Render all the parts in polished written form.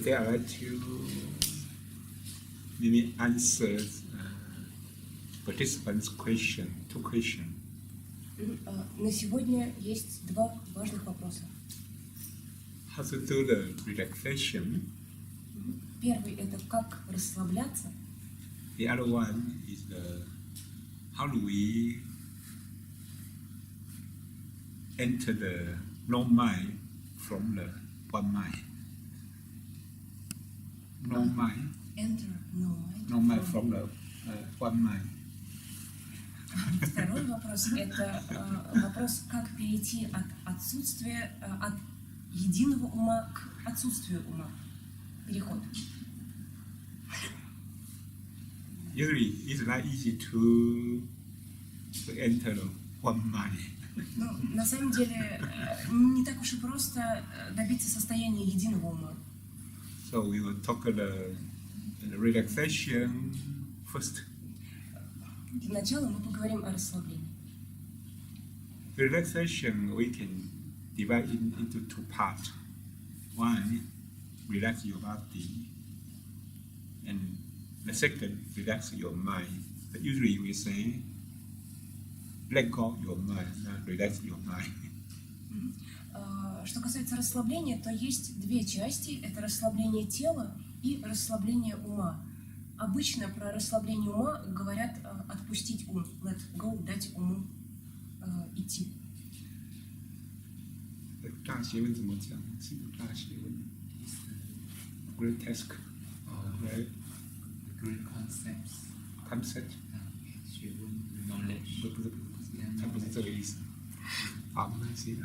Today I'd like to maybe answer participants' question, two questions. На сегодня есть два важных вопроса. How to do the relaxation. Первый – это как расслабляться. The other one is how do we enter the non-mind from the one mind. Non-mind. Enter no mind. Non-mind from the one mind. Второй вопрос – это вопрос, как перейти от отсутствия, от единого ума к отсутствию ума. Переход. Usually, it's not easy to enter the one mind. Ну, на самом деле, не так уж и просто добиться состояния единого ума. So we will talk about the relaxation first. Для начала мы поговорим о расслаблении. Relaxation we can divide into two parts. One, relax your body, and the second, relax your mind. But usually we say, let go your mind, not relax your mind. Что касается расслабления, то есть две части. Это расслабление тела и расслабление ума. Обычно про расслабление ума говорят отпустить ум, let go, дать уму идти. 大学问怎么讲？是个大学问。Great task. Great concepts. Concept. 学问 knowledge. 不是，它不是这个意思。好，没关系啊。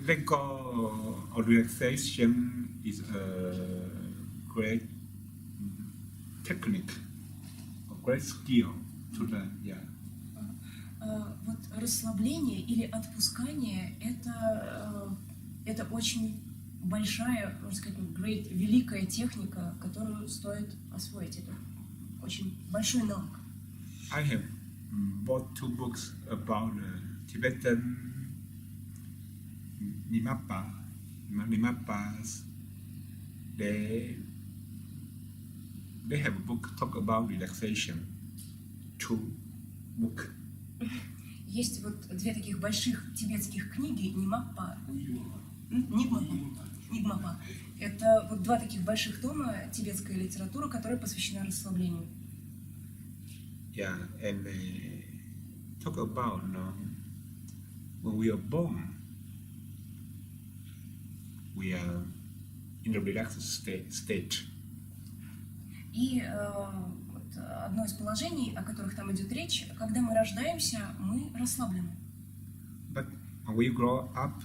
Let go or relaxation is a great technique, a great skill to learn. Yeah. Вот расслабление или отпускание это очень большая, можно сказать, great, великая техника, которую стоит освоить. Это очень большой навык. I have bought two books about Tibetan Nimappas. They have a book talk about relaxation. Two book. Есть вот две таких больших тибетских книги Нимапа. Нигмапа. Это вот два таких больших тома тибетской литературы, которая посвящена расслаблению. Yeah, and talk about when we are born, we are in the relaxed state. И вот одно из положений, о которых там идет речь, когда мы рождаемся, мы расслаблены. But when we grow up,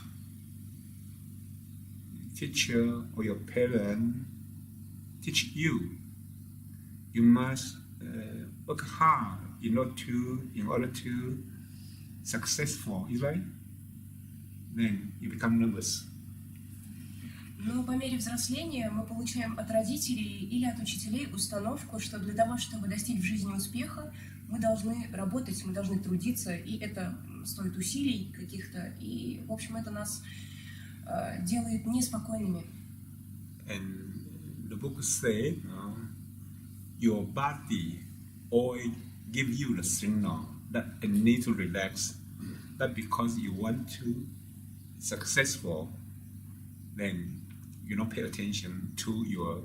teacher or your parent teach you, you must work hard in order to successful, is right? Then you become nervous. Но по мере взросления мы получаем от родителей или от учителей установку, что для того, чтобы достичь в жизни успеха, мы должны работать, мы должны trудиться, и это стоит усилий каких-то, и, в общем, это нас делает неспокойными. And the book said, your body always give you the signal that it need to relax. But because you want to successful, then you don't pay attention to your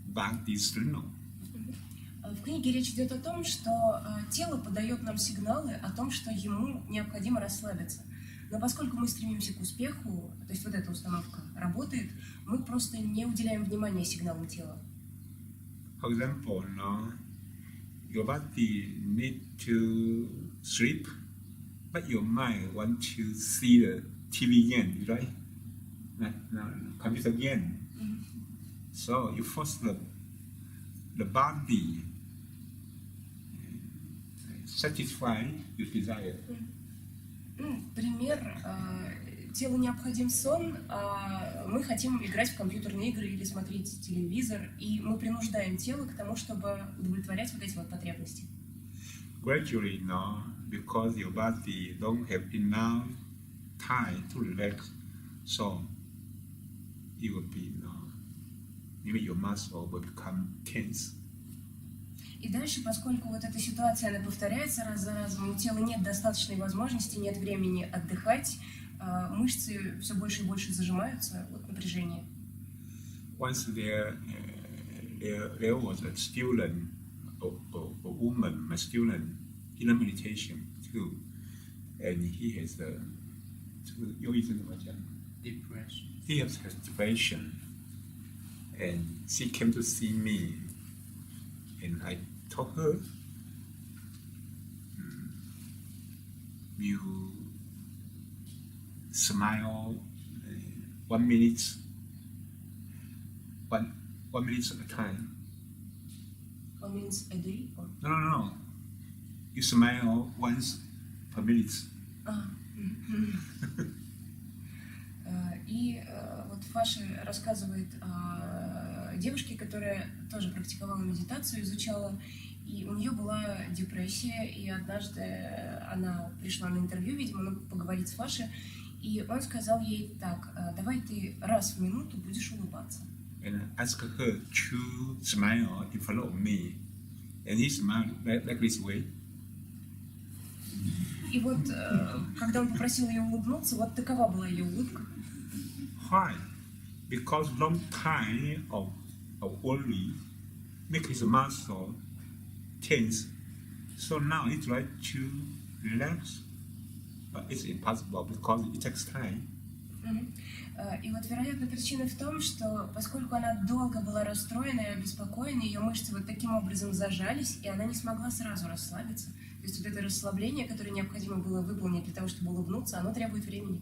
body signal. В книге речь идет о том, что тело подает нам сигналы о том, что ему необходимо расслабиться. Но поскольку мы стремимся к успеху, то есть вот эта установка работает, мы просто не уделяем внимания сигналам тела. For example, your body need to sleep, but your mind want to see the TV again, right? Computer again. So you force the body satisfy your desire. Пример. Телу необходим сон, а мы хотим играть в компьютерные игры или смотреть телевизор, и мы принуждаем тело к тому, чтобы удовлетворять вот эти вот потребности. Gradually, because your body don't have enough time to relax, so you will be maybe your muscle will become tense. И дальше, поскольку вот эта ситуация, она повторяется раз за разом, у тела нет достаточной возможности, нет времени отдыхать, мышцы все больше и больше зажимаются от напряжения. Once there was a student, a woman, a student in a meditation too, and he has Depression. he has depression, and she came to see me, and I told her, you smile 1 minute, one minute at a time. 1 minute a day? Or... No. You smile once per minute. И вот Фаши рассказывает о девушке, которая тоже практиковала медитацию, изучала, и у нее была депрессия, и однажды она пришла на интервью, видимо, поговорить с Фаши, и он сказал ей так: давай ты раз в минуту будешь улыбаться. And ask her to smile in front of me, and he smiled like this way. И вот, когда он попросил ее улыбнуться, вот такова была ее улыбка. Why? Because long time of worry make his muscle tense. So now he tries to relax, but it's impossible because it takes time. И вот, вероятно, причина в том, что поскольку она долго была расстроена и обеспокоена, ее мышцы вот таким образом зажались, и она не смогла сразу расслабиться. То есть вот это расслабление, которое необходимо было выполнить для того, чтобы улыбнуться, оно требует времени.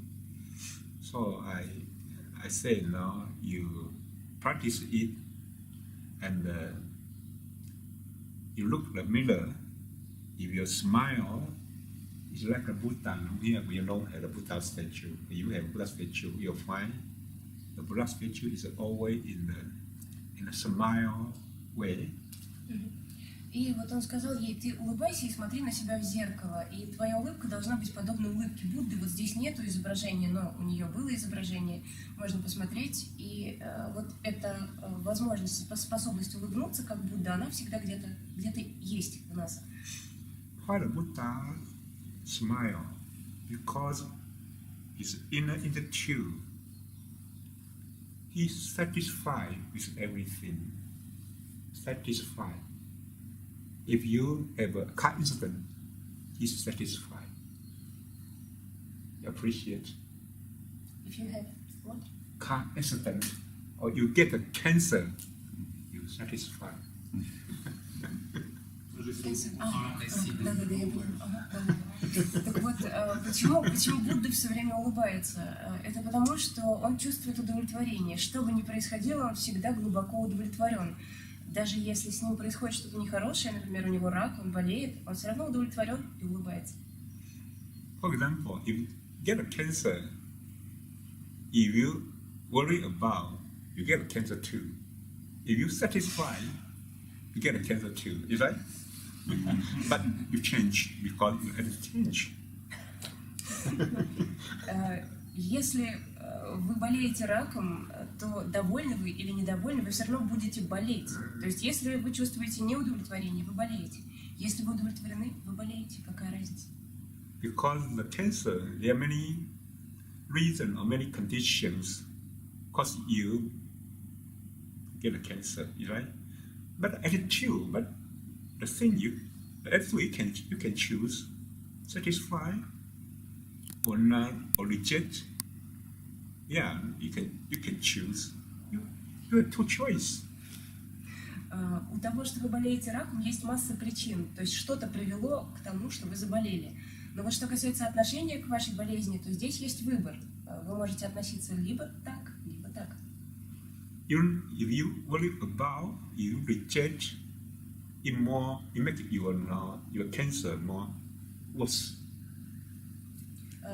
So I say, no, you practice it, and you look at the mirror. If you smile, it's like a Buddha. Here we don't have a Buddha statue. You have a Buddha statue, you'll find the Buddha statue is always in a smile way. И вот он сказал ей: ты улыбайся и смотри на себя в зеркало, и твоя улыбка должна быть подобна улыбке Будды. Вот здесь нету изображения, но у нее было изображение, можно посмотреть, и вот эта возможность, способность улыбнуться как Будда, она всегда где-то есть в нас. Why the Buddha smile? Because his inner attitude, he's satisfied with everything. Satisfied. If you have a car incident, he's satisfied. You appreciate. If you have what? Car accident, or you get a cancer, you're satisfied. Да, я понял. Так вот, почему Будда все время улыбается? Это потому, что он чувствует удовлетворение. Что бы ни происходило, он всегда глубоко удовлетворен. Даже если с ним происходит что-то нехорошее, например, у него рак, он болеет, он все равно удовлетворен и улыбается. For example, if you get a cancer, if you worry about, you get a cancer too. If you satisfy, you get a cancer too. Is that? But you change because you had to change. Если вы болеете раком, то довольны вы или недовольны, вы все равно будете болеть. То есть, если вы чувствуете неудовлетворение, вы болеете. Если вы удовлетворены, вы болеете. Какая разница? Because the cancer, there are many reasons or many conditions cause you get a cancer, right? But attitude, but the thing the attitude you can choose, satisfy or not, or reject. Yeah, you can choose. You have two choices. У того, что вы болеете раком, есть масса причин. То есть что-то привело к тому, что вы заболели. Но вот что касается отношения к вашей болезни, то здесь есть выбор. Вы можете относиться либо так, либо так. Even if you worry about, you reject, it make your cancer more worse.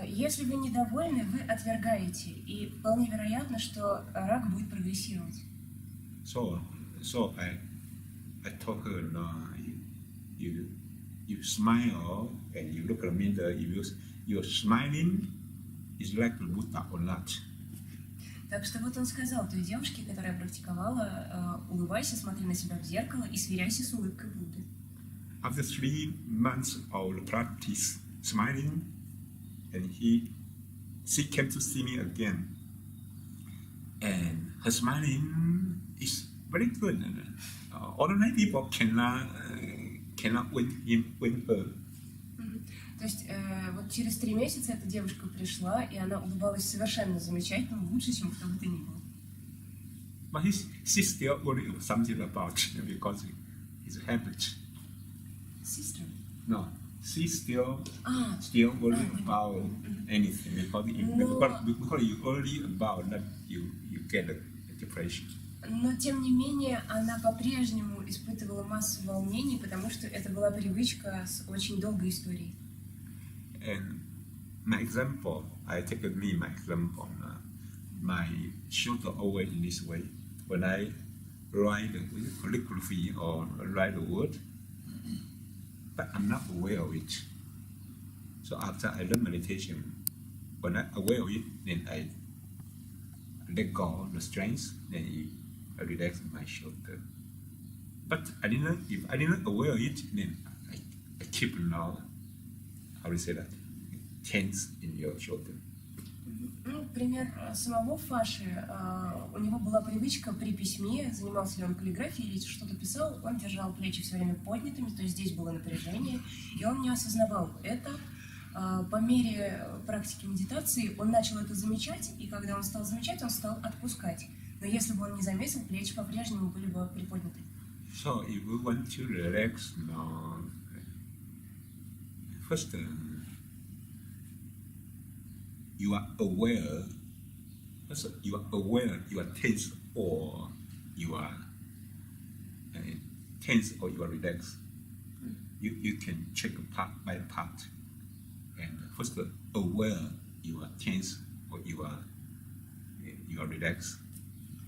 Если вы недовольны, вы отвергаете, и вполне вероятно, что рак будет прогрессировать. So I told her, no, you smile and you look at me, you're smiling, is like the Buddha or not. Так что вот он сказал той девушке, которая практиковала, улыбайся, смотри на себя в зеркало и сверяйся с улыбкой Будды. After 3 months of practice, smiling, and she came to see me again. And her smiling is very good. Ordinary people cannot win her. То есть вот через 3 месяца эта девушка пришла, и она улыбалась совершенно замечательно, лучше, чем кто бы то ни был. But she still worried something about it because it's a habit. Sister. No, she still worried about anything because you worry about that you get a depression. Но, тем не менее, она по-прежнему испытывала массу волнений, потому что это была привычка с очень долгой историей. And my example, I take my example. My shoulder over in this way. When I write calligraphy or write a word, but I'm not aware of it. So after I learn meditation, when I'm aware of it, then I let go the strength, then I relax my shoulder. But if I didn't aware of it, then I keep now, how do you say that, tense in your shoulder. Ну, пример самого Фаши. У него была привычка при письме, занимался ли он каллиграфией или что-то писал, он держал плечи все время поднятыми, то есть здесь было напряжение, и он не осознавал это. По мере практики медитации он начал это замечать, и когда он стал замечать, он стал отпускать. Но если бы он не заметил, плечи по-прежнему были бы приподняты. So if we want to relax now, first you are aware you are tense or you are tense or you are relaxed. You can check part by part. And first aware you are tense or you are relaxed.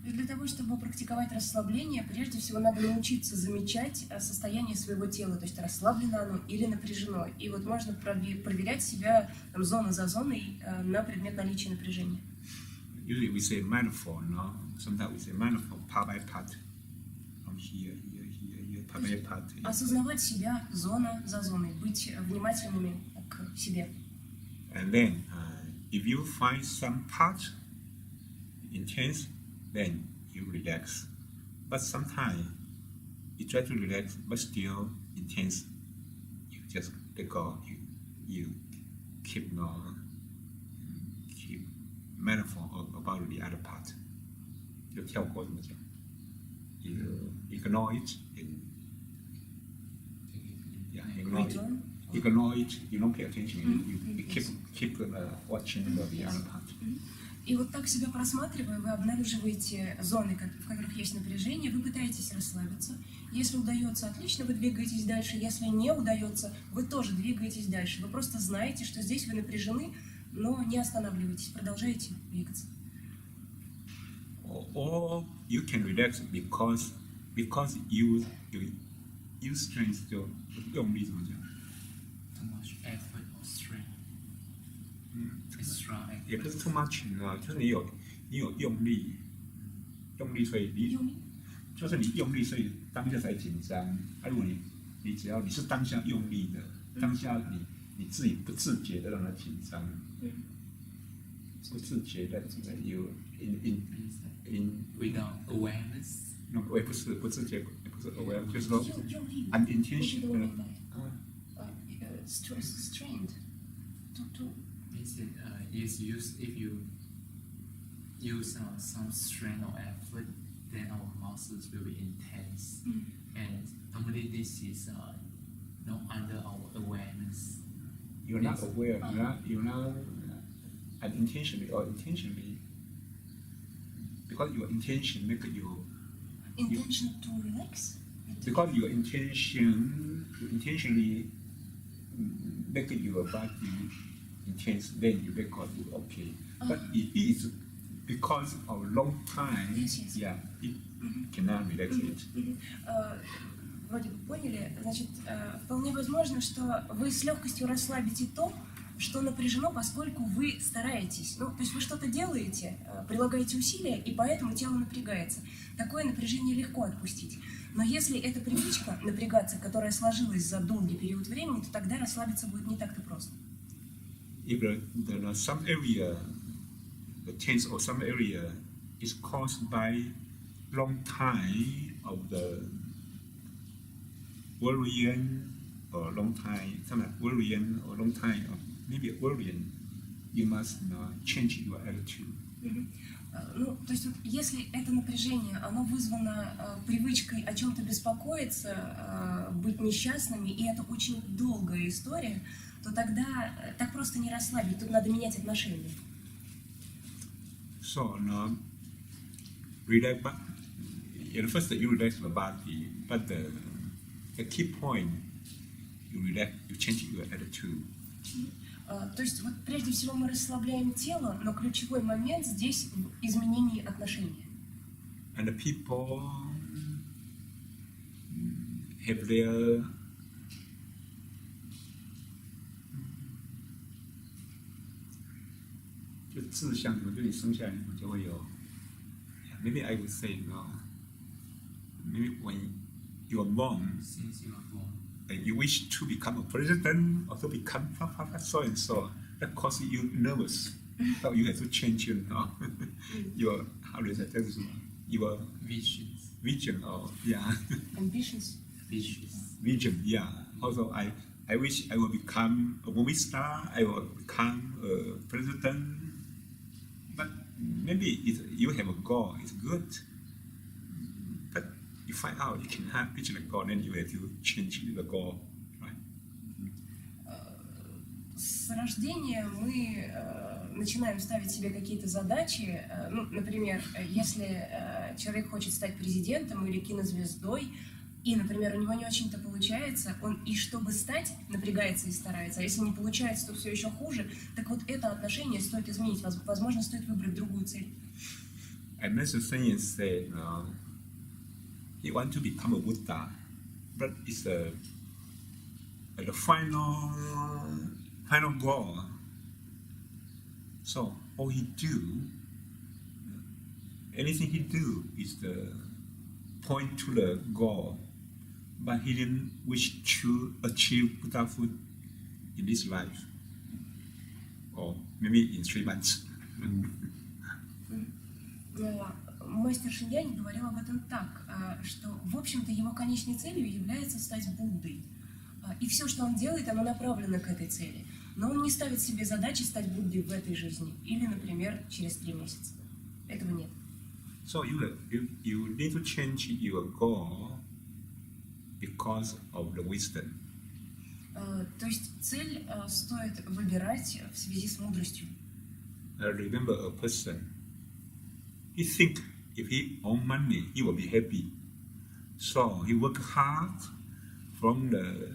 И для того, чтобы практиковать расслабление, прежде всего надо научиться замечать состояние своего тела, то есть расслаблено оно или напряжено. И вот можно проверять себя там, зона за зоной на предмет наличия напряжения. Usually we say mindful, no? Sometimes we say mindful part by part. From here, part by part. Осознавать себя зона за зоной, быть внимательными к себе. And then, if you find some part intense, then you relax. But sometimes you try to relax, but still intense. You just let go. You keep metaphor about the other part. You tell God, you ignore it. Ignore it. You don't pay attention. You keep watching the other part. И вот так себя просматривая, вы обнаруживаете зоны, в которых есть напряжение, вы пытаетесь расслабиться. Если удается, отлично, вы двигаетесь дальше. Если не удается, вы тоже двигаетесь дальше. Вы просто знаете, что здесь вы напряжены, но не останавливайтесь, продолжаете двигаться. Or you can relax because you strength 就用力怎么讲 Too much effort or strength. Extra effort. 也不是 too much 就是你有用力，所以就是你用力，所以当下才紧张。如果你只要你是当下用力的，当下你自己不自觉的让它紧张，不自觉的有 in Without awareness. 也不是不自觉，也不是 aware， 就是说 unintentional。Strained. Yes, if you use some strength or effort, then our muscles will be intense. And normally this is not under our awareness. You're not aware. You're not unintentionally or intentionally. Because your intention make you. Intention to relax. Because your intentionally make your body intense, then you make God okay. But it is because of long time, yeah, it cannot relax it. Вроде бы поняли, значит, вполне возможно, что вы с легкостью расслабите то, что напряжено, поскольку вы стараетесь. Ну, то есть вы что-то делаете, прилагаете усилия, и поэтому тело напрягается. Такое напряжение легко отпустить. Но если это привычка напрягаться, которая сложилась за долгий период времени, то тогда расслабиться будет не так-то просто. If there are some area, the tense or some area is caused by long time of the worrying or long time, worrying or long time, or maybe worrying, you must change your attitude. Ну, то есть вот, если это напряжение, оно вызвано привычкой о чем-то беспокоиться, быть несчастными, и это очень долгая история, то тогда так просто не расслабить, тут надо менять отношения. So relax, first you relax the body, but the key point, you relax, you change your attitude. То есть вот прежде всего мы расслабляем тело, но ключевой момент здесь в изменении отношений. And the people have their maybe I would say maybe when you are born, Since you are born, and you wish to become a president or to become so and so, that causes you nervous. So you have to change your how do you say this, your visions, vision or Ambitions. vision, yeah. Also I wish I will become a movie star, I will become a president. But maybe you have a goal, it's good. But you find out you cannot reach the goal, then you have to change the goal, right? С рождения мы начинаем ставить себе какие-то задачи. Ну, например, если человек хочет стать президентом или кинозвездой, и, например, у него не очень-то получается, он и чтобы стать, напрягается и старается, а если не получается, то все еще хуже, так вот это отношение стоит изменить, возможно, стоит выбрать другую цель. And Mr. Xing said, he wants to become a Buddha, but it's the final goal. So all he do, anything he do is the point to the goal, but he didn't wish to achieve Buddhahood in this life, or maybe in 3 months. Мастер Шиньянь говорил об этом так, что, в общем-то, его конечной целью является стать Буддой. И все, что он делает, оно направлено к этой цели. Но он не ставит себе задачи стать Буддой в этой жизни или, например, через 3 месяца. Этого нет. So you need to change your goal because of the wisdom. То есть цель стоит выбирать в связи с мудростью. I remember a person, he think if he own money, he will be happy. So he work hard from the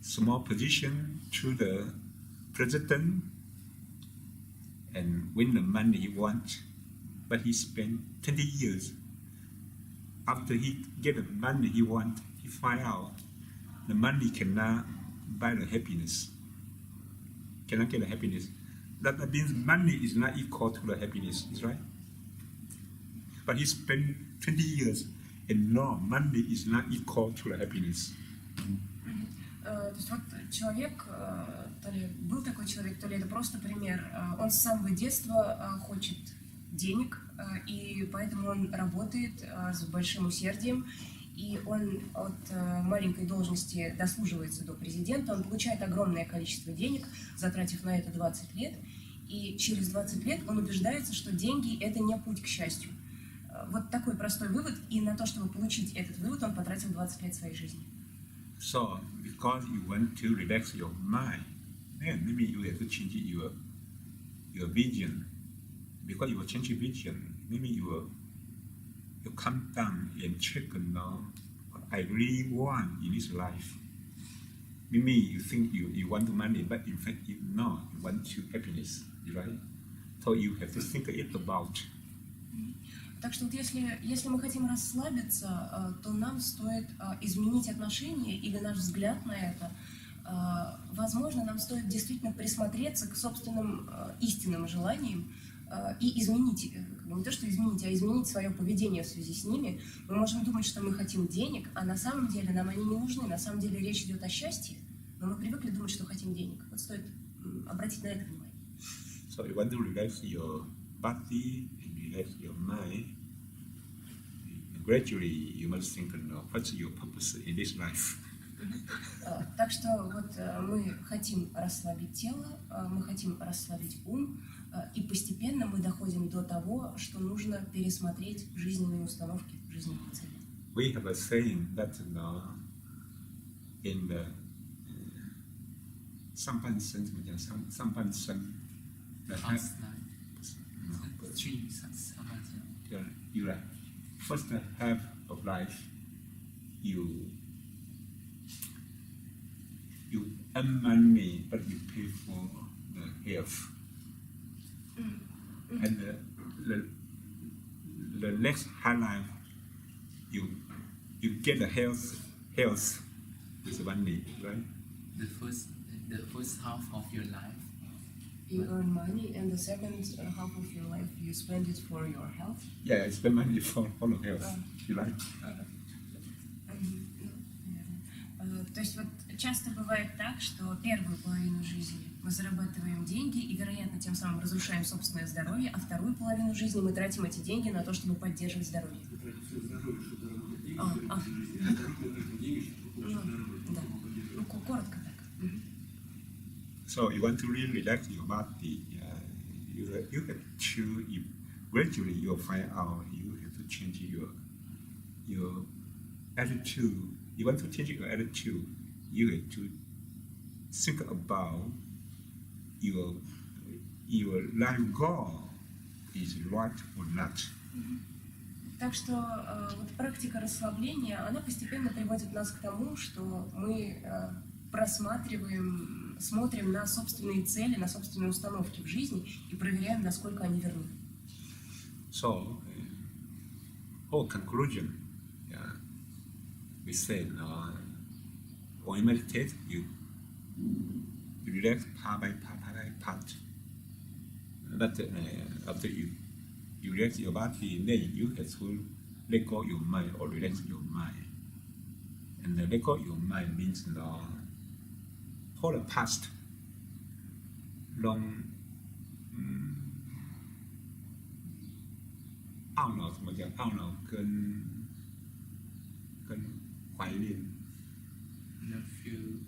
small position to the president and win the money he wants. But he spent 20 years. After he get the money he wants, he find out the money cannot buy the happiness. Cannot get the happiness. That means money is not equal to the happiness, is right? But he spent 20 years and no, money is not equal to the happiness. То есть вот человек, то ли был такой человек, то ли это просто пример, он с самого детства хочет денег, и поэтому он работает с большим усердием, и он от маленькой должности дослуживается до президента, он получает огромное количество денег, затратив на это 20 лет, и через 20 лет он убеждается, что деньги – это не путь к счастью. Вот такой простой вывод, и на то, чтобы получить этот вывод, он потратил 20 лет своей жизни. So, because you want to relax your mind, then maybe you have to change your vision. Because you will change your vision, maybe you come down and check what I really want in this life. Maybe you think you want money, but in fact you want to happiness, right? So you have to think it about. Так что вот если мы хотим расслабиться, то нам стоит изменить отношение или наш взгляд на это, Возможно, нам стоит действительно присмотреться к собственным истинным желаниям и изменить, не то что изменить, а изменить свое поведение в связи с ними. Мы можем думать, что мы хотим денег, а на самом деле нам они не нужны. На самом деле речь идет о счастье, но мы привыкли думать, что хотим денег. Вот стоит обратить на это внимание. So you want to relax your body and relax your mind. Gradually, you must think, what's your purpose in this life? Так что вот мы хотим расслабить тело, мы хотим расслабить ум, и постепенно мы доходим до того, что нужно пересмотреть жизненные установки, жизненные цели. We have a saying that in the sampansan you first half of life you earn money but you pay for the health. And the next high life, you get the health with money, right? The first half of your life, you earn money, and the second half of your life you spend it for your health. Yeah, I spend money for the health. You like? То есть вот часто бывает так, что первую половину жизни мы зарабатываем деньги и, вероятно, тем самым разрушаем собственное здоровье, а вторую половину жизни мы тратим эти деньги на то, чтобы поддерживать здоровье. Да. Ну, коротко так. So you want to really relax your body. You have to gradually you'll find out you have to change your attitude. You want to change your attitude. You have to think about your life goal is right or not. Так что вот практика расслабления, она постепенно приводит нас к тому, что мы смотрим на собственные цели, на собственные установки в жизни и проверяем, насколько они верны. So, whole conclusion, we said, when you meditate, you relax part by part. But after you relax your body, then you have to let go your mind or relax your mind. And let go your mind means for the past long 懊恼怎么讲？懊恼跟怀念。You feel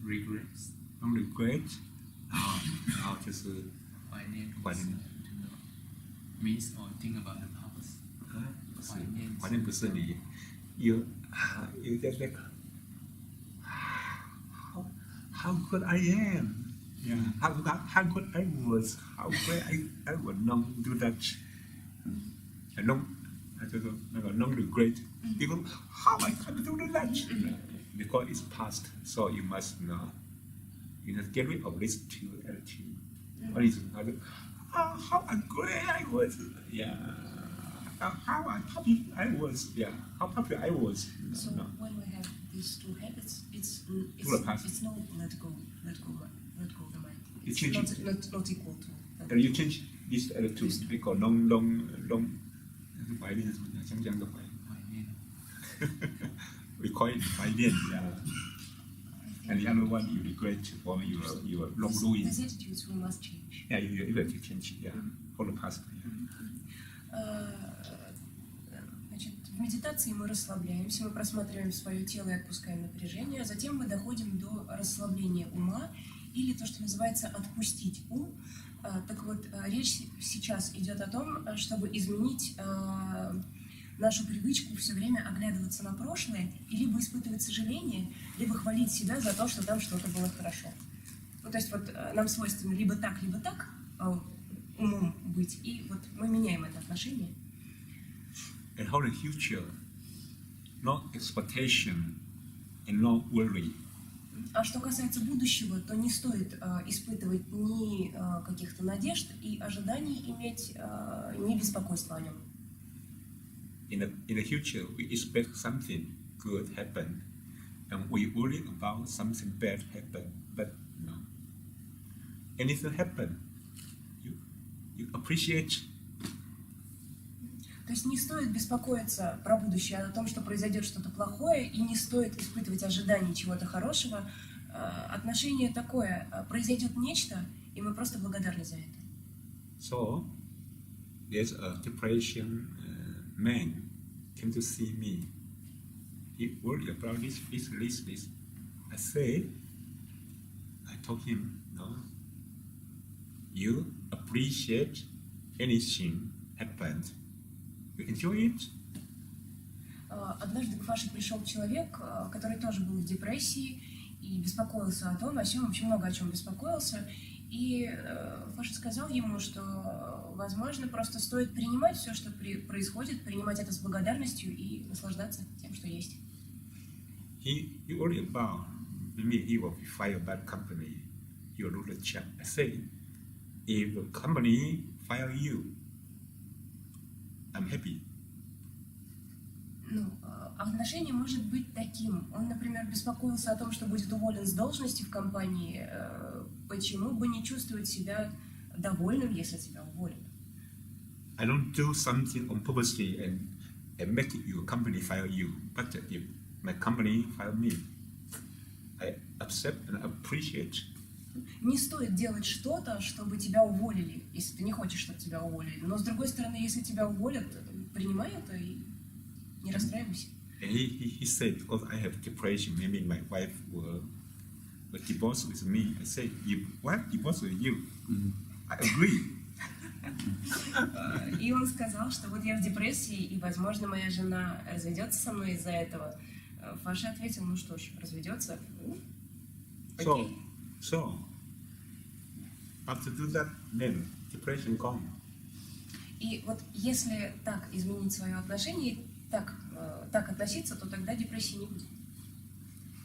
regrets. Non regret， 然后就是怀念。Means or think about the past. 不是怀念不是你，you just like how good I am. Yeah, how good I was, how great I would not do that. And non regret. People, how I can do that? Because it's past, so you must get rid of this attitude. What is how great I was? Yeah. How happy I was? Yeah. How happy I was? So when we have these two habits, it's not let go the mind. It's not equal to. And you change this attitude because long. 怀念什么讲？香江的怀念。We call it 怀念 yeah. And the other one you regret for your long doing. These attitudes we must change. Yeah, you have to change. Yeah, for the past. Значит, в медитации мы расслабляемся, мы просматриваем свое тело и отпускаем напряжение, а затем мы доходим до расслабления ума или то, что называется отпустить ум. Так вот, речь сейчас идет о том, чтобы изменить нашу привычку все время оглядываться на прошлое и либо испытывать сожаление, либо хвалить себя за то, что там что-то было хорошо. Ну, то есть вот нам свойственно либо так умом быть, и вот мы меняем это отношение. And how the future, no expectation and no worry. А что касается будущего, то не стоит испытывать ни каких-то надежд и ожиданий иметь, ни беспокойства о нем. in the future we expect something good happen, and we worry about something bad happen. But no, anything happen, you appreciate. То есть не стоит беспокоиться про будущее, о том, что произойдет что-то плохое, и не стоит испытывать ожиданий чего-то хорошего. Отношение такое: произойдет нечто, и мы просто благодарны за это. So there's a depression man came to see me. He worried about this. I told him, no, you appreciate anything happened. You enjoy it. Однажды к Фаше пришел человек, который тоже был в депрессии и беспокоился о том, о сём, очень много о чем беспокоился. И Фаша сказал ему, что, возможно, просто стоит принимать все, что происходит, принимать это с благодарностью и наслаждаться тем, что есть. He worried about maybe he will be fired by the company. He will lose the job. I say, if the company fire you, I'm happy. Ну, отношение может быть таким. Он, например, беспокоился о том, что будет уволен с должности в компании. Почему бы не чувствовать себя довольным, если тебя уволят? I don't do something on purposely and make your company fire you. But if my company fire me, I accept and appreciate. Не стоит делать что-то, чтобы тебя уволили, если ты не хочешь, чтобы тебя уволили. Но, с другой стороны, если тебя уволят, принимай это и не расстраивайся. He said, because I have depression, maybe my wife will divorce with me. I said, if wife divorce with you, I agree. И он сказал, что вот я в депрессии, и, возможно, моя жена разведется со мной из-за этого. Фаша ответил, ну что ж, разведется. Окей. So, after do that, then depression gone. И вот если так изменить свое отношение, так относиться, то тогда депрессии не будет.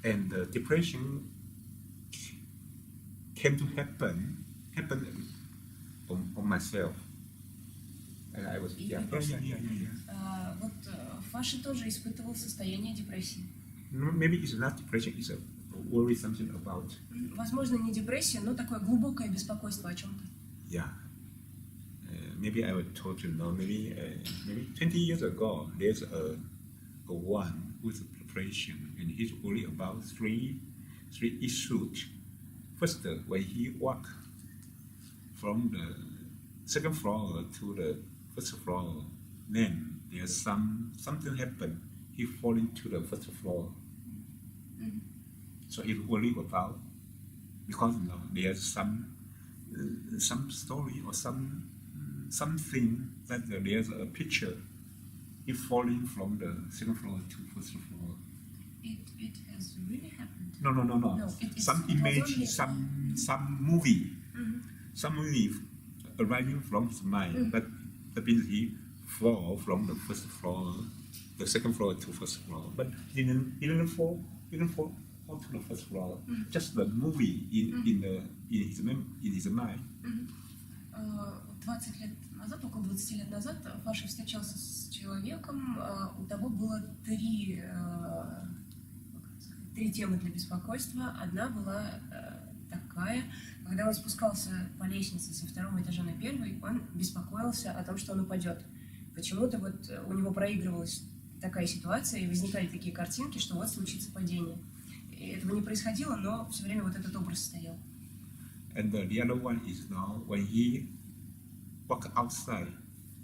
And the depression came to happen on myself. And I was, Вот Фаша тоже испытывал состояние депрессии. Maybe it's not depression, it's a worry something about. Возможно, не депрессия, но такое глубокое беспокойство о чем-то. Yeah. Maybe I would told you, no, maybe 20 years ago, there's a one with depression, and he's worried about three issues. First, when he walked from the second floor to the first floor, then there's something happened. He fall into the first floor. So he worried about, because there's some story or something that there's a picture. He falling from the second floor to first floor. It has really happened. No. Some image, some movie, some movie arriving from his mind. But that means he fall from the first floor, the second floor to first floor. But he didn't fall to the first floor. Just the movie in his mind. 20 лет назад, около 20 лет назад, Фаша встречался с человеком, у того было три темы для беспокойства. Одна была такая: когда он спускался по лестнице со второго этажа на первый, он беспокоился о том, что он упадет. Почему-то вот у него проигрывалась такая ситуация, и возникали такие картинки, что вот случится падение. И этого не происходило, но все время вот этот образ стоял. And the other one is now when he walk outside,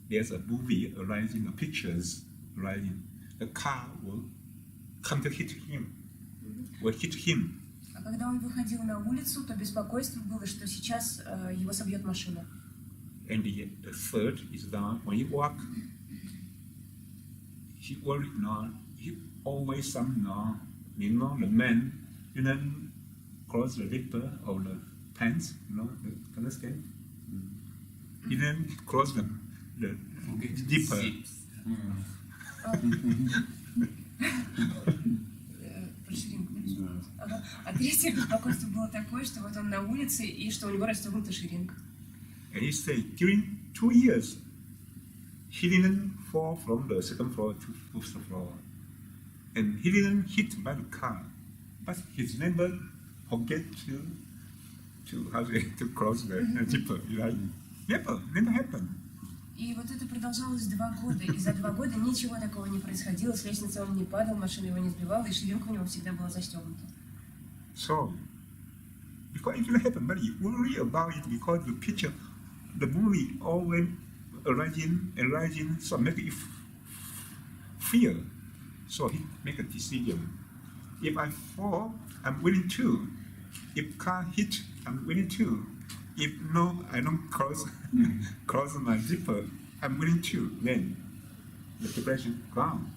there's a movie arising, the pictures arising. The car will come to hit him, will hit him. А когда он выходил на улицу, то беспокойство было, что сейчас его собьет машина. And the third is now when he walk, he worried now. He always the man didn't cross the zipper of the pants, understand? He didn't cross the zipper. Про ширинку. А третье беспокойство было такое, что вот он на улице и что у него расстегнута ширинка. And he said, during 2 years, he didn't fall from the second floor to first floor, and he didn't hit by the car, but his neighbor forget to close the zipper. Never happened. И вот это продолжалось 2 года, и за 2 года ничего такого не происходило, с лестницы он не падал, машина его не сбивала, и ширинка у него всегда была застегнута. So, because it will happen, but you worry about it because the picture, the movie always arising, so make it fear. So he make a decision. If I fall, I'm willing to. If car hit, I'm willing to. If no, I don't close my zipper, I'm willing to. Then the depression gone.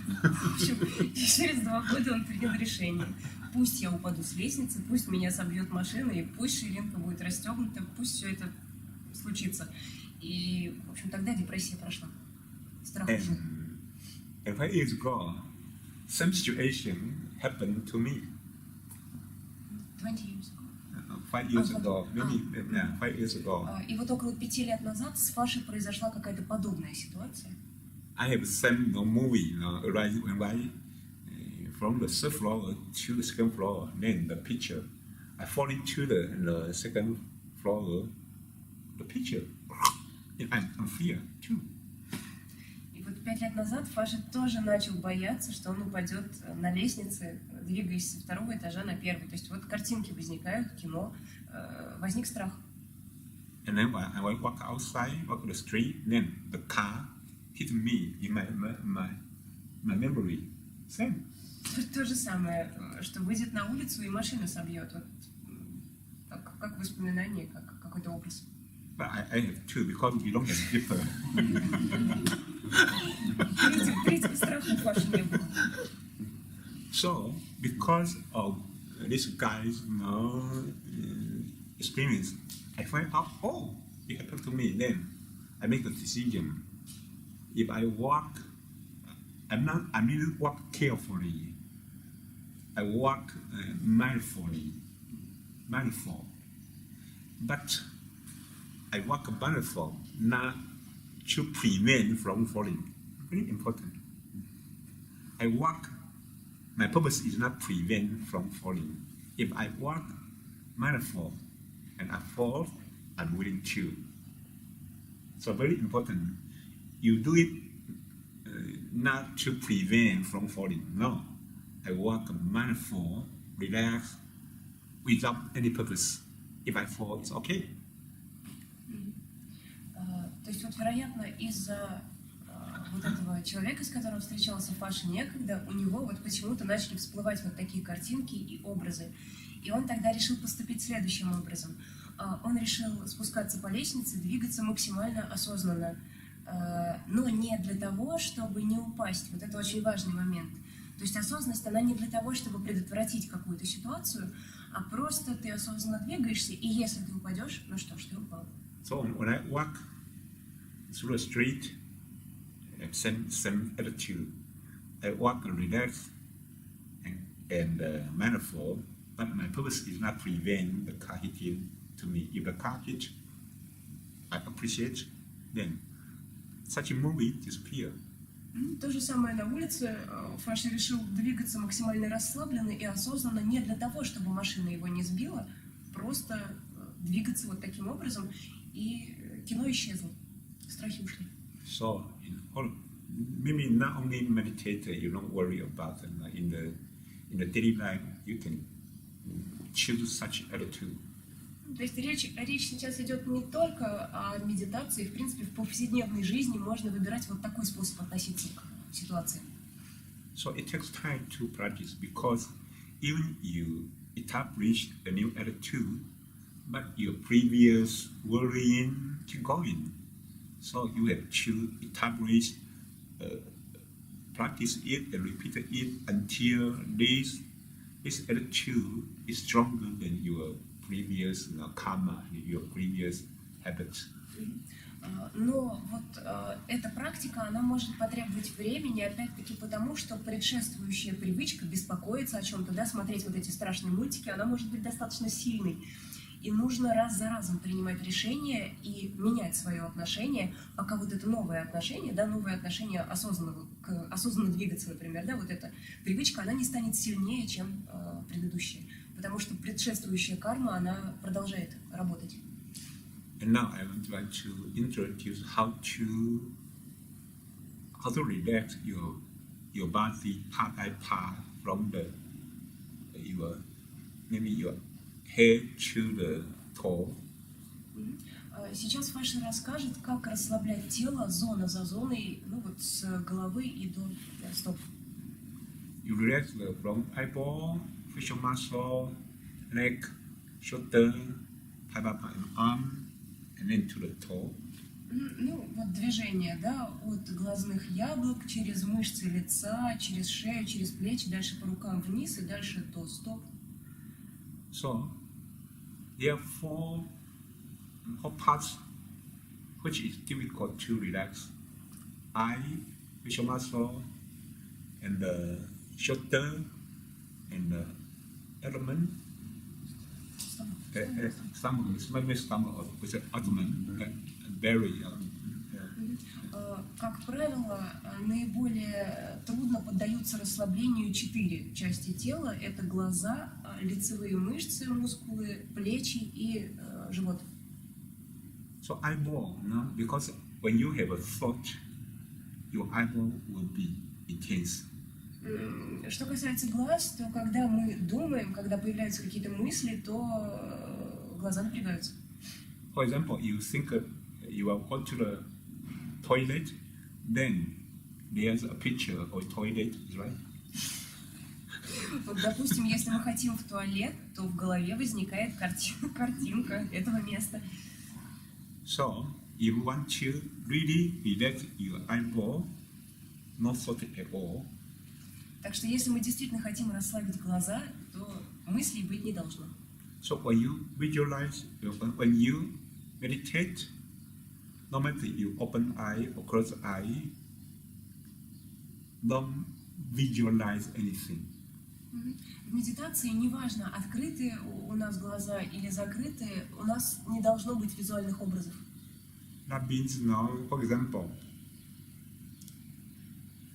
В общем, через 2 года он принял решение. Пусть я упаду с лестницы, пусть меня собьет машина, и пусть ширинка будет расстегнута, пусть все это случится. И, в общем, тогда депрессия прошла. Страх ушел. And 5 years ago, some situation happened to me. 20 years ago. 5 years ago, maybe 5 years ago. И вот около 5 лет назад с Фашей произошла какая-то подобная ситуация. I have seen a movie arising from the third floor to the second floor. Then the picture, I fall into the second floor. The picture, I'm fear too. И вот 5 лет назад Фаша тоже начал бояться, что он упадет на лестнице, двигаясь со 2-го этажа на 1-й. То есть вот картинки возникают, кино, возник страх. And then when I walk outside, walk the street, then the car hit me in my memory. Same. То же самое, что выйдет на улицу и машину собьет. Вот, как воспоминание, как какой-то образ. But I have two because we don't have zipper. Третьего страха у Фаши не было. So, because of this guy's experience, I find out, oh, it happened to me. Then I make a decision. If I walk, I didn't walk carefully. I walk mindful. But I walk mindful, not to prevent from falling. Very important. I walk. My purpose is not prevent from falling. If I walk mindful and I fall, I'm willing to. So very important. You do it not to prevent from falling. No, I walk mindful, relax, without any purpose. If I fall, it's okay. То есть вот, вероятно, из-за вот этого человека, с которым встречался Фаша некогда, у него вот почему-то начали всплывать вот такие картинки и образы. И он тогда решил поступить следующим образом. Он решил спускаться по лестнице, двигаться максимально осознанно, но не для того, чтобы не упасть. Вот это очень важный момент. То есть осознанность, она не для того, чтобы предотвратить какую-то ситуацию, а просто ты осознанно двигаешься, и если ты упадешь, ну что ж, ты упал. So when I walk through the street, same attitude. I walk relaxed and mindful, but my purpose is not prevent the car hitting to me. If the car hit, I appreciate, then such a movie disappear. То же самое на улице. Фаша решил двигаться максимально расслабленно и осознанно, не для того, чтобы машина его не сбила, просто двигаться вот таким образом, и кино исчезло, страхи ушли. So, maybe not only meditator, you don't worry about it. In the daily life, you can choose such attitude. То есть речь сейчас идет не только о медитации, в принципе, в повседневной жизни можно выбирать вот такой способ относиться к ситуации. So it takes time to practice because even you establish a new attitude, but your previous worrying keep going. So you have to establish, practice it and repeat it until this attitude is stronger than your previous karma, your previous habits. Но вот эта практика, она может потребовать времени, опять-таки потому, что предшествующая привычка беспокоиться о чем-то, да, смотреть вот эти страшные мультики, она может быть достаточно сильной. И нужно раз за разом принимать решения и менять свое отношение, пока вот это новое отношение, да, новое отношение осознанно двигаться, например, да, вот эта привычка, она не станет сильнее, чем предыдущая, потому что предшествующая карма, она продолжает работать. And now I would like to introduce how to relax your body part by part from maybe your head to the toe. Сейчас Фаши расскажет, как расслаблять тело зона за зоной, ну вот с головы и до стоп. You relax from eyeball, facial muscle, leg, shoulder, part and arm, and then to the toe. Ну, вот движение, да, от глазных яблок, через мышцы лица, через шею, через плечи, дальше по рукам вниз и дальше до стоп. So, there are four parts which is difficult to relax. Eye, facial muscle, and the shoulder, and the element. Stomach, with the abdomen, very. Как правило, наиболее трудно поддаются расслаблению 4 части тела. Это глаза, лицевые мышцы, мускулы, плечи и живот. So eyeball, no? Because when you have a thought, your eyeball will be intense. Что касается глаз, то когда мы думаем, когда появляются какие-то мысли, то глаза напрягаются. For example, you think you are going to the toilet, then there's a picture of toilet, right? Вот, допустим, если мы хотим в туалет, то в голове возникает картинка этого места. So, if you want to really relax your eyeball, not thought at all. Так что если мы действительно хотим расслабить глаза, то мыслей быть не должно. So when you visualize, when you meditate, no matter you open eye or close eye, don't visualize anything. В медитации неважно, открыты у нас глаза или закрыты, у нас не должно быть визуальных образов. That means now, for example,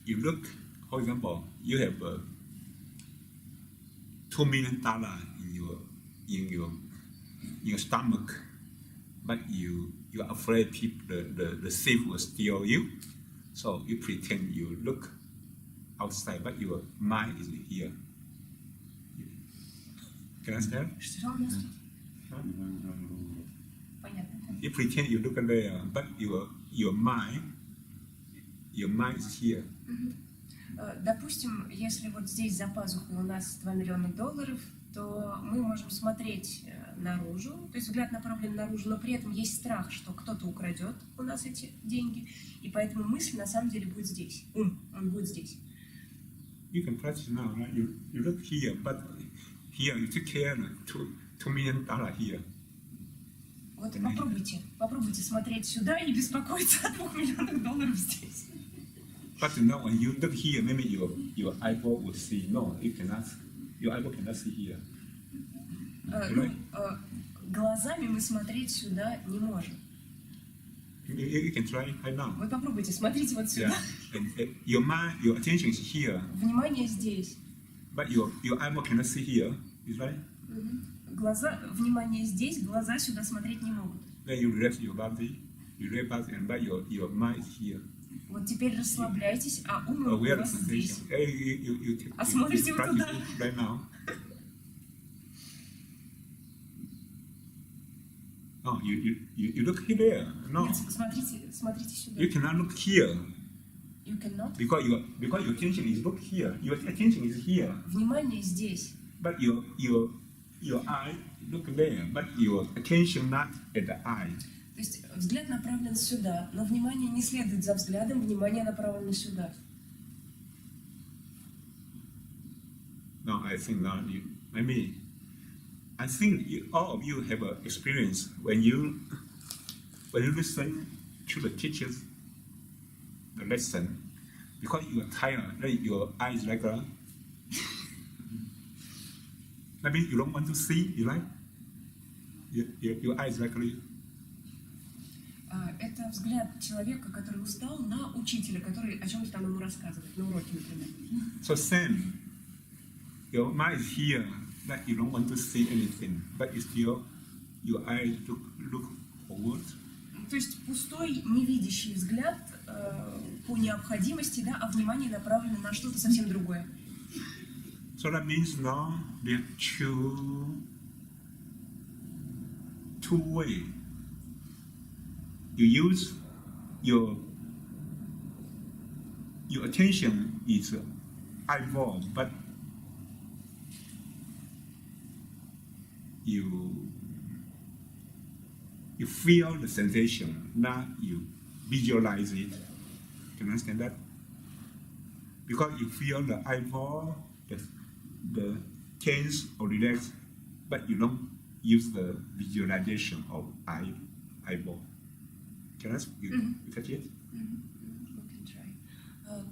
you look, for example, you have $2 million in your stomach, but you are afraid the thief will steal you, so you pretend you look outside, but your mind is here. Can I understand? Понятно. You pretend you look there, but your mind is here. Допустим, если вот здесь за пазухой у нас $2 миллиона, то мы можем смотреть наружу, то есть взгляд направлен наружу, но при этом есть страх, что кто-то украдет у нас эти деньги, и поэтому мысль на самом деле будет здесь, он будет здесь. You can practice now, right? You look here, but here you take care of $2 million here. Вот попробуйте смотреть сюда и беспокоиться о $2 миллионах здесь. But now when you look here, maybe your eyeball will see. No, you cannot. Your eyeball cannot see here. Глазами мы смотреть сюда не можем. You can try right now. Вы попробуйте, смотрите вот сюда. Yeah. Your mind, your attention is here. Внимание здесь. But your eyeball cannot see here. Is right? Внимание здесь, глаза сюда смотреть не могут. Then you relax your body, but your mind is here. Вот теперь расслабляйтесь, а ум у вас здесь. А смотрите вы туда. Right now. No, you look here. No. Нет, смотрите сюда. You cannot look here. You cannot? Because your attention is look here. Your attention is here. Внимание здесь. But your eye look there. But your attention not at the eye. То есть взгляд направлен сюда, но внимание не следует за взглядом, внимание направлено сюда. No, I think now I think all of you have an experience when you listen to the teachers, the lesson, because you are tired, right? Your eyes like that. That means you don't want to see, you right? Your eyes likely. Это взгляд человека, который устал, на учителя, который о чем-то там ему рассказывает, на уроке, например. So same. Your mind is here that you don't want to see anything, but it's your eyes look forward. То есть пустой, невидящий взгляд по необходимости, да, а внимание направлено на что-то совсем другое. So that means now there are two ways. You use your attention is eyeball, but you feel the sensation, not you visualize it. Can you understand that? Because you feel the eyeball, the tense or relaxed, but you don't use the visualization of eyeball. Can you catch it?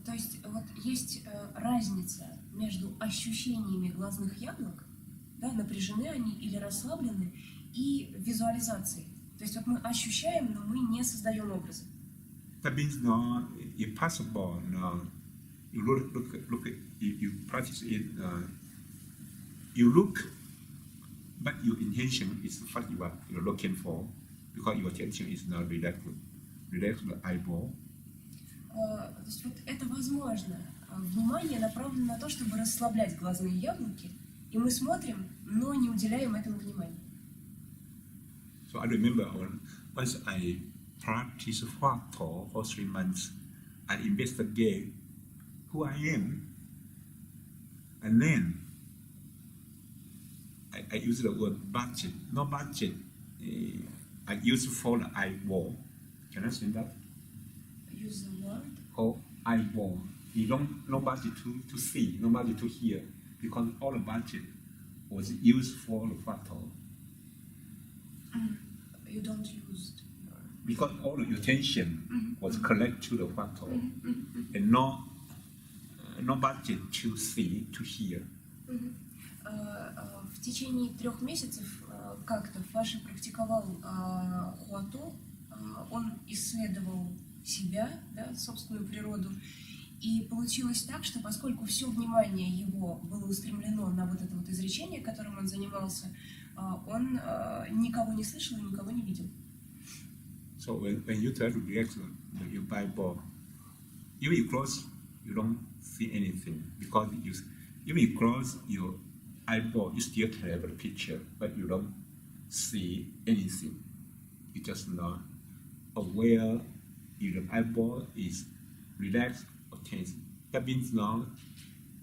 То есть вот есть разница между ощущениями глазных яблок, да, напряжены они или расслаблены, и визуализацией. То есть вот мы ощущаем, но мы не создаем образы. That means no, if possible, no, you look at, you practice it. You look, but your intention is what you're looking for, because your attention is not relax the eyeball. То есть вот это возможно. Внимание направлено на то, чтобы расслаблять глазные яблоки, и мы смотрим, но не уделяем этому внимания. So I remember once I practiced for 3 months, I investigate who I am, and then I use the word budget. No budget. I use for the eyeball. Can I say that? Use the word? Or eyeball. You don't no budget to see, no budget to hear, because all the budget was used for the factor. You don't use. Because all the attention was collected to the factor, and no budget to see, to hear. В течение 3 месяцев как-то Фаши практиковал хуату, он исследовал себя, да, собственную природу, и получилось так, что поскольку все внимание его было устремлено на вот это вот изречение, которым он занимался, он никого не слышал и никого не видел. So when you try to relax your Bible, even you close, you don't see anything, because even you close your eyeball, you still have a picture, but you don't see anything. You just not aware your eyeball is relaxed or tense. That means now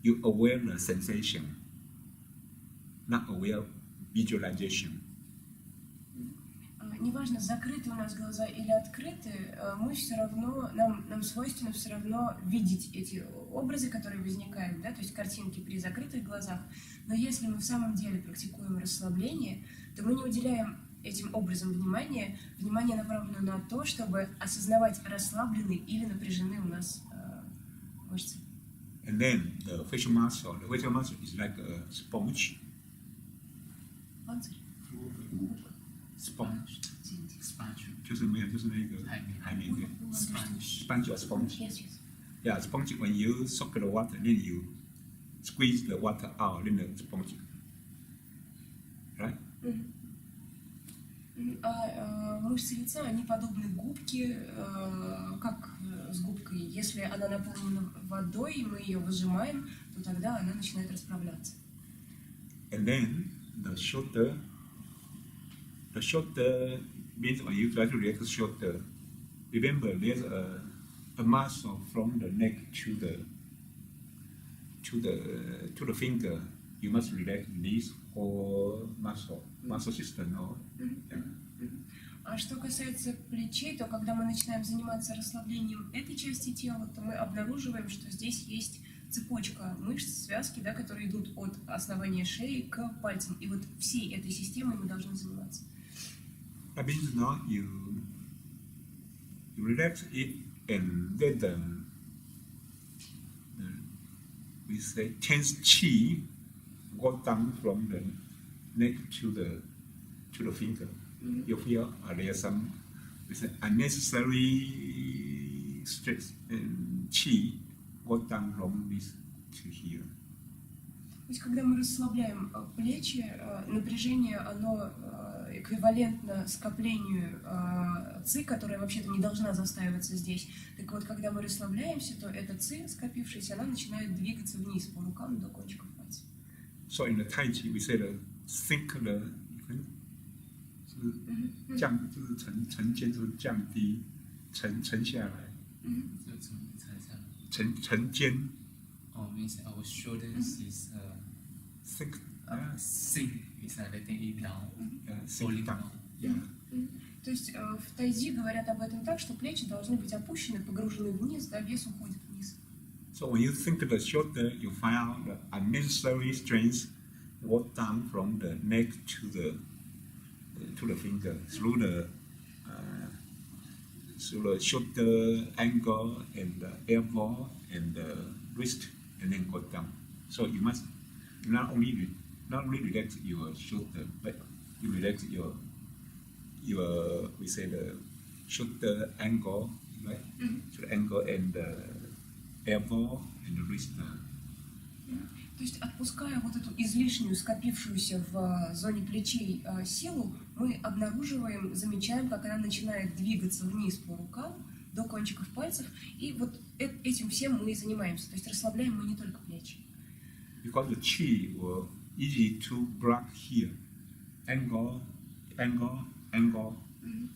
you aware the sensation, not aware visualization. Неважно, закрыты у нас глаза или открыты, мы все равно, нам свойственно все равно видеть эти образы, которые возникают, да, то есть картинки при закрытых глазах. Но если мы в самом деле практикуем расслабление, то мы не уделяем этим образом внимания. Внимание направлено на то, чтобы осознавать, расслаблены или напряжены у нас мышцы. And then the facial muscle is like a sponge. Sponge. Just make a sponge or sponge. Yes, yes. Yeah, sponge. When you soak the water, then you squeeze the water out, then the sponge. Right? Мышцы лица, они подобны губке, как с губкой. Если она наполнена водой, и мы ее выжимаем, то тогда она начинает расправляться. And then the shoulder means when you try to relax the shoulder, remember there's a muscle from the neck to the finger. You must relax this whole muscle system. А что касается плечей, то когда мы начинаем заниматься расслаблением этой части тела, то мы обнаруживаем, что здесь есть цепочка мышц, связки, да, которые идут от основания шеи к пальцам. И вот всей этой системой мы должны заниматься. That means now you relax it, and then we say tense chi go down from the neck to to the finger. You feel there's some unnecessary stress and chi go down from this to here. То есть, когда мы расслабляем плечи, напряжение, оно эквивалентно скоплению ци, которая вообще-то не должна застаиваться здесь. Так вот, когда мы расслабляемся, то эта ци, скопившаяся, она начинает двигаться вниз по рукам до кончиков пальцев. So in the Tai Chi, we say the sink the 降就是沉肩就是降低沉下来，沉肩。Oh, means our shoulders is sink sink is letting it down, falling down. То есть в тайзи говорят об этом так, что плечи должны быть опущены, погружены вниз, да, вес уходит вниз. So when you sink the shoulder, you find out the unnecessary strength walk down from the neck to the finger through the shoulder angle and the elbow and the wrist, and then go down. So you must not only relax your shoulder, but you relax your we say the shoulder angle, right? Shoulder angle and the elbow and the wrist. То есть, отпуская вот эту излишнюю, скопившуюся в зоне плечей силу, мы обнаруживаем, замечаем, как она начинает двигаться вниз по рукам до кончиков пальцев, и вот этим всем мы и занимаемся. То есть расслабляем мы не только плечи. Because the chi will easy to block here, angle.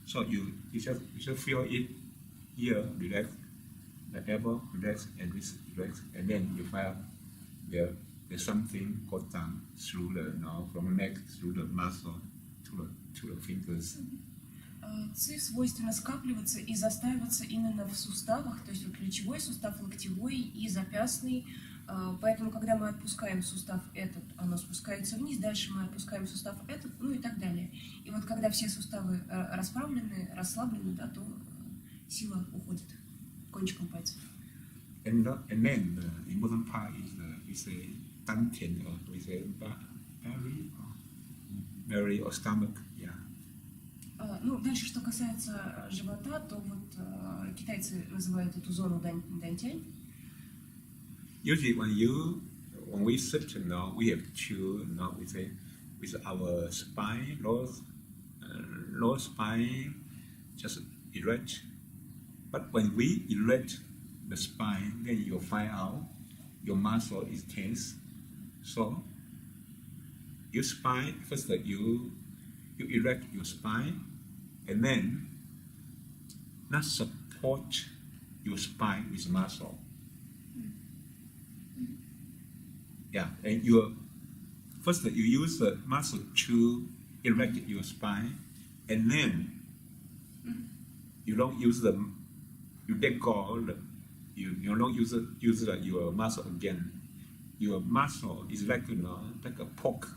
So you just feel it here, relax, the elbow, relax, and wrist, relax, and then you feel there's something go down through the from neck through the muscle to the fingers. Ци свойственно скапливаться и застаиваться именно в суставах, то есть вот плечевой сустав, локтевой и запястный. Поэтому, когда мы отпускаем сустав этот, оно спускается вниз, дальше мы отпускаем сустав этот, ну и так далее. И вот когда все суставы расправлены, расслаблены, да, то сила уходит кончиком пальцев. And then the important part is we say dantian, or we say belly or stomach, yeah. Ну, дальше, что касается живота, то вот китайцы называют эту зону дантянь. Usually when we sit, we have to, we say, with our spine, lower spine, just erect. But when we erect the spine, then you'll find out your muscle is tense. So your spine, first you erect your spine, and then not support your spine with muscle. Yeah, and first you use the muscle to erect your spine, and then you don't use you let go. You don't use your muscle again. Your muscle is like like a poke,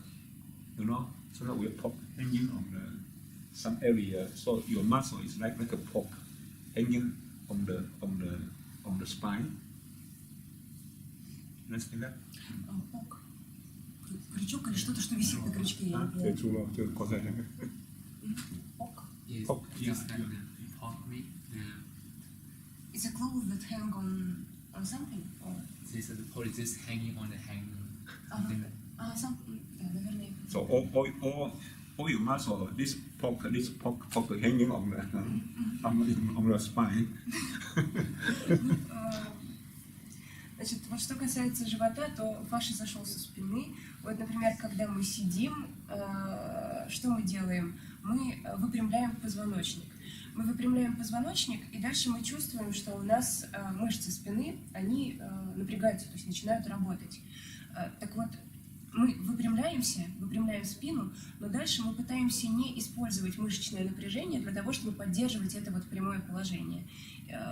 So now we have poke hanging on some area. So your muscle is like a poke hanging on the spine. You understand that? Пок. Крючок или что-то, что висит на крючке. Пок. Yes, Poke, yeah. just like the poke meat, It's a cloth that hang on something. Or... this is the poke is just hanging on the hanger. Something like something, да, наверное. So all your muscle, this poke hanging on the spine. Значит, вот что касается живота, то Фаши зашел со спины. Вот, например, когда мы сидим, что мы делаем? Мы выпрямляем позвоночник. Мы выпрямляем позвоночник, и дальше мы чувствуем, что у нас мышцы спины, они напрягаются, то есть начинают работать. Так вот, мы выпрямляем спину, но дальше мы пытаемся не использовать мышечное напряжение для того, чтобы поддерживать это вот прямое положение.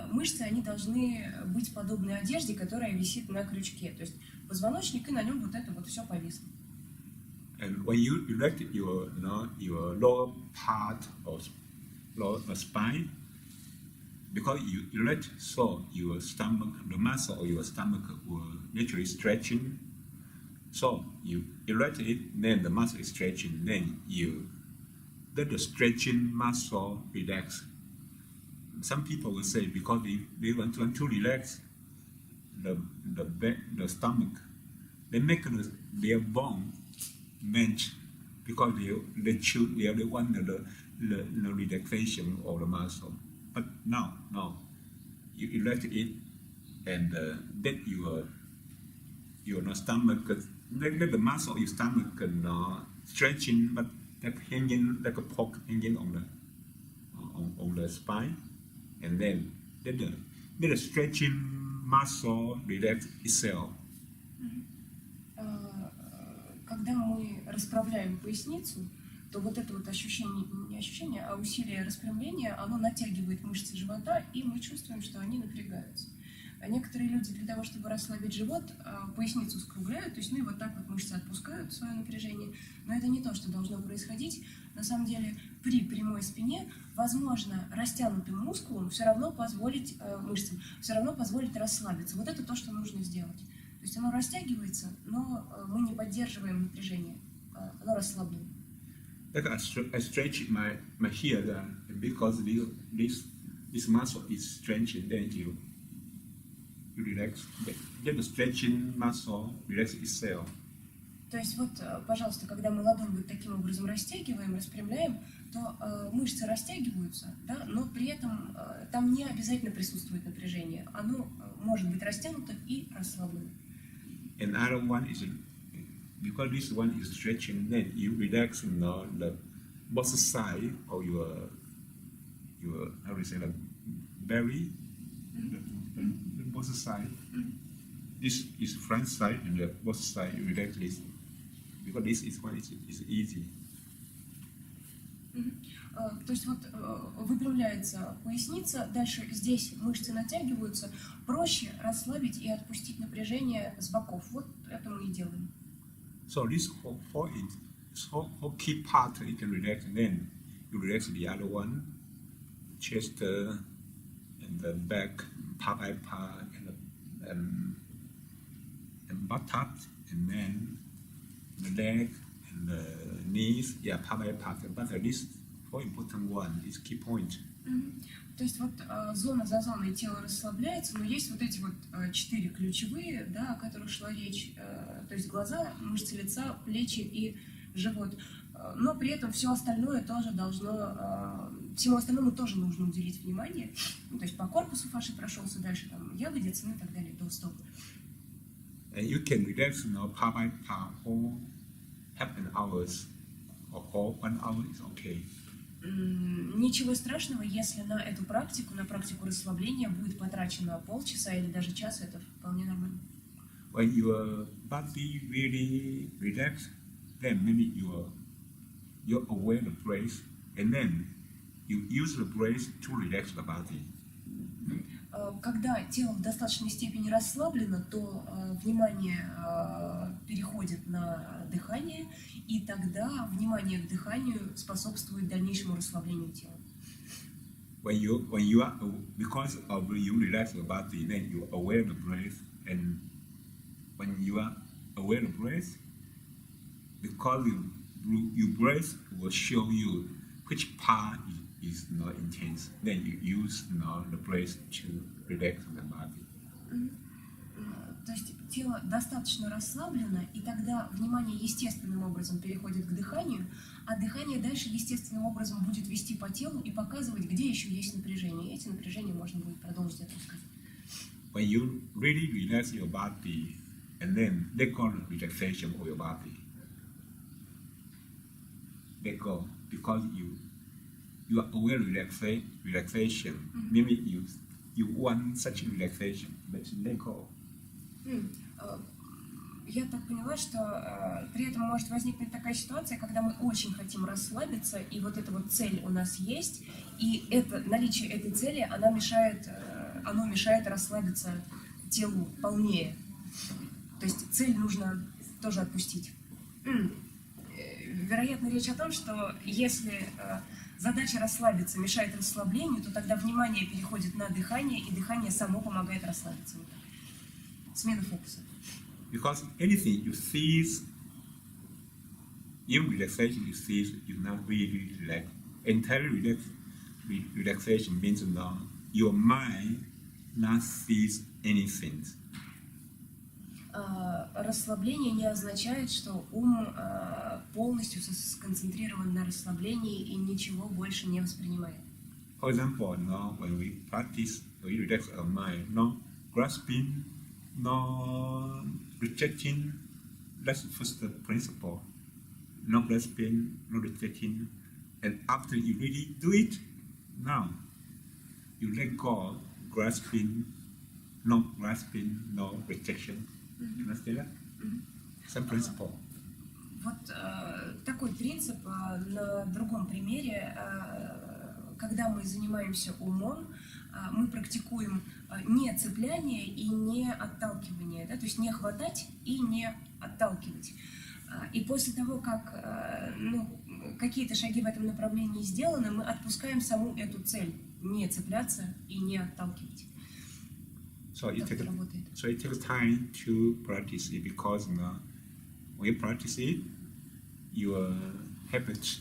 Мышцы, они должны быть подобны одежде, которая висит на крючке. То есть позвоночник, и на нем вот это вот все повисло. And when you erect your lower part of lower spine, because you erect, so your stomach, the muscle of your stomach will naturally stretching. So you erect it, then the muscle is stretching, then you let the stretching muscle relax. Some people will say because they want to relax the back, the stomach, they make their bone bend because they want the relaxation of the muscle. But no, you let it and let your stomach, let the muscle of your stomach stretching, but like hanging, like a pork hanging on the spine, and then let the stretching muscle relax itself. Когда мы расправляем поясницу, то вот это вот ощущение, не ощущение, а усилие распрямления, оно натягивает мышцы живота, и мы чувствуем, что они напрягаются. А некоторые люди для того, чтобы расслабить живот, поясницу скругляют, то есть, ну и вот так вот мышцы отпускают свое напряжение. Но это не то, что должно происходить. На самом деле, при прямой спине, возможно, растянутым мускулам все равно позволить, мышцам, все равно позволить расслабиться. Вот это то, что нужно сделать. То есть оно растягивается, но мы не поддерживаем напряжение, оно расслаблено. Like I stretch my here because this muscle is stretching, then you relax. Let the stretching muscle relax itself. То есть вот, пожалуйста, когда мы ладонь вот таким образом растягиваем, распрямляем, то мышцы растягиваются, да, но при этом там не обязательно присутствует напряжение. Оно может быть растянуто и расслаблено. Another one is because this one is stretching, then you relax the both side of your how do you say that, belly, the both side. This is front side and the both side you relax this because this is one is easy. То есть вот выпрямляется поясница, дальше здесь мышцы натягиваются, проще расслабить и отпустить напряжение с боков. Вот это мы и делаем. So this whole key part you can relax, and then you relax the other one, chest and the back, part by part, and buttock, and then the leg and the knees, yeah, part by part. But this important one is key point. То есть вот зона за зоной тело расслабляется, но есть вот эти вот 4 ключевые, да, о которых шла речь, то есть глаза, мышцы лица, плечи и живот. Но при этом все остальное тоже должно, всему остальному тоже нужно уделить внимание. Ну, то есть по корпусу Фаши прошелся, дальше там ягодицы, ну и так далее, до стоп. And you can relax part by part, whole half an hours or whole 1 hour is okay. Ничего страшного, если на эту практику, на практику расслабления будет потрачено полчаса или даже час, это вполне нормально. When your body really relax, then maybe you're aware of the breath, and then you use the breath to relax the body. Когда тело в достаточной степени расслаблено, то внимание переходит на дыхание, и тогда внимание к дыханию способствует дальнейшему расслаблению тела. When you are because of you relax the body, then you are aware of the breath, and when you are aware of the breath, because your breath will show you which part is not intense. Then you use the breath to relax the body. То есть тело достаточно расслаблено, и тогда внимание естественным образом переходит к дыханию, а дыхание дальше естественным образом будет вести по телу и показывать, где еще есть напряжение. И эти напряжения можно будет продолжить отпускать. When you really relax your body, and then let go the relaxation of your body. Let go, because you are aware of relaxation. Maybe you want such relaxation, but let go. Я так поняла, что при этом может возникнуть такая ситуация, когда мы очень хотим расслабиться, и вот эта вот цель у нас есть, и наличие этой цели, оно мешает расслабиться телу полнее. То есть цель нужно тоже отпустить. Вероятно, речь о том, что если задача расслабиться мешает расслаблению, то тогда внимание переходит на дыхание, и дыхание само помогает расслабиться. Смена фокуса. Because anything you seize Even relaxation, you see, you're not really relaxed. Entirely relaxation means now your mind not sees anything. Расслабление не означает, что ум полностью сконцентрирован на расслаблении и ничего больше не воспринимает. For example, now when we practice, we relax our mind, no grasping, no rejecting. That's the first principle. No grasping, no rejecting. And after you really do it, now you let go, grasping, no rejection. You understand that? Same principle. Вот такой принцип на другом примере. Когда мы занимаемся умом, мы практикуем не цепляние и не отталкивание, да? То есть не хватать и не отталкивать. И после того, как какие-то шаги в этом направлении сделаны, мы отпускаем саму эту цель, не цепляться и не отталкивать. So it takes time to practice it because when you practice it, your habit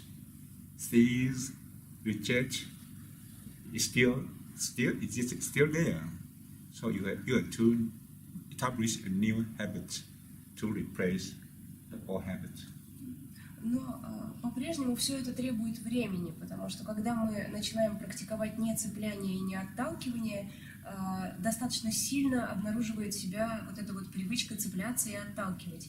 sees, reject, is still exists, still there. So you have to establish a new habit to replace the old habit. Но по-прежнему все это требует времени, потому что когда мы начинаем практиковать не цепляние и не отталкивание, достаточно сильно обнаруживает себя вот эта вот привычка цепляться и отталкивать.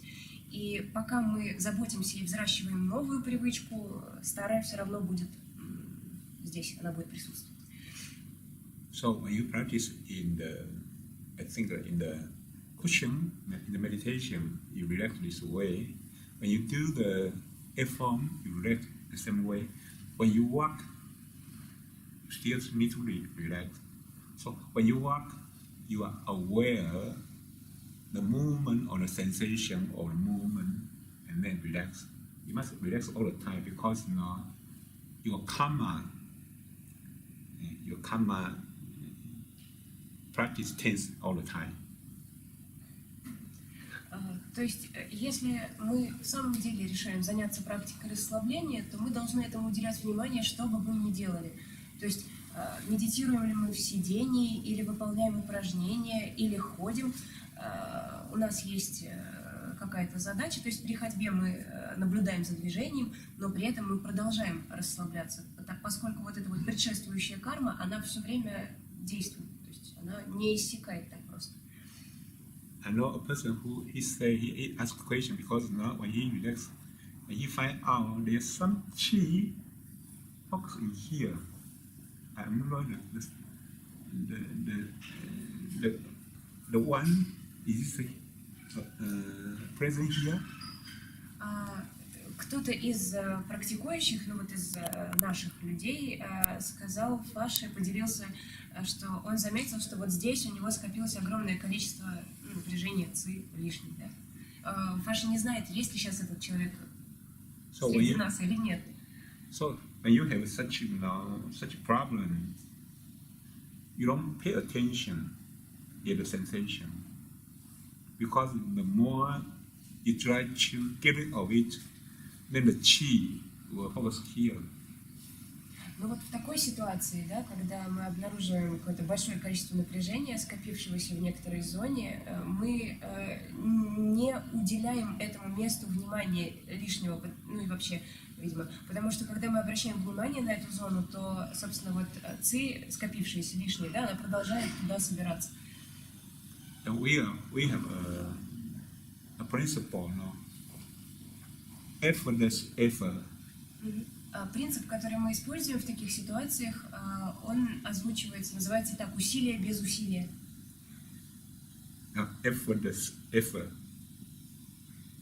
И пока мы заботимся и взращиваем новую привычку, старая все равно будет здесь, она будет присутствовать. So when you practice in the cushion, in the meditation, you relax this way. When you do the F-form, you relax the same way. When you walk, you still need to relax. So when you walk, you are aware the movement or the sensation of the movement, and then relax. You must relax all the time because your karma practice tense all the time. То есть, если мы в самом деле решаем заняться практикой расслабления, то мы должны этому уделять внимание, что бы мы ни делали. То есть, медитируем ли мы в сидении, или выполняем упражнения, или ходим, у нас есть какая-то задача, то есть при ходьбе мы наблюдаем за движением, но при этом мы продолжаем расслабляться, поскольку вот эта вот предшествующая карма, она все время действует, то есть она не иссякает так просто. I know a person who he asked a question because now when he relax, when he find out there's some chi focus in here. I'm not the one is present here. Кто-то из практикующих, ну вот из наших людей, сказал Фаши, поделился, что он заметил, что вот здесь у него скопилось огромное количество напряжения ци лишнего. Да? Фаши не знает, есть ли сейчас этот человек среди нас или нет. So when you have such a problem, you don't pay attention to the sensation because the more you try to get rid of it, then the chi will focus here. Но вот в такой ситуации, да, когда мы обнаруживаем какое-то большое количество напряжения, скопившегося в некоторой зоне, мы не уделяем этому месту внимания лишнего, ну и вообще, видимо, потому что когда мы обращаем внимание на эту зону, то, собственно, вот ци, скопившаяся лишняя, да, она продолжает туда собираться. We have a principle, no? Effortless effort. Принцип, который мы используем в таких ситуациях, он озвучивается, называется так: усилие без усилия. Effortless effort.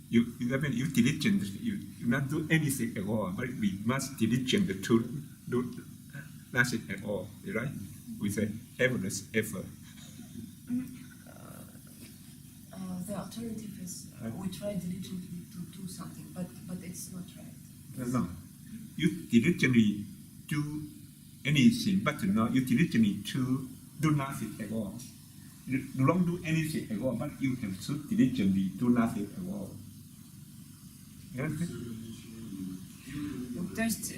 You diligent. You not do anything at all, but we must diligent to do nothing at all, right? We say effortless effort. The alternative is we try diligently to do something, but it's not right. No. You diligently do anything, but you diligently to do nothing at all. You don't do anything at all, but you have to diligently do nothing at all. You understand? То есть,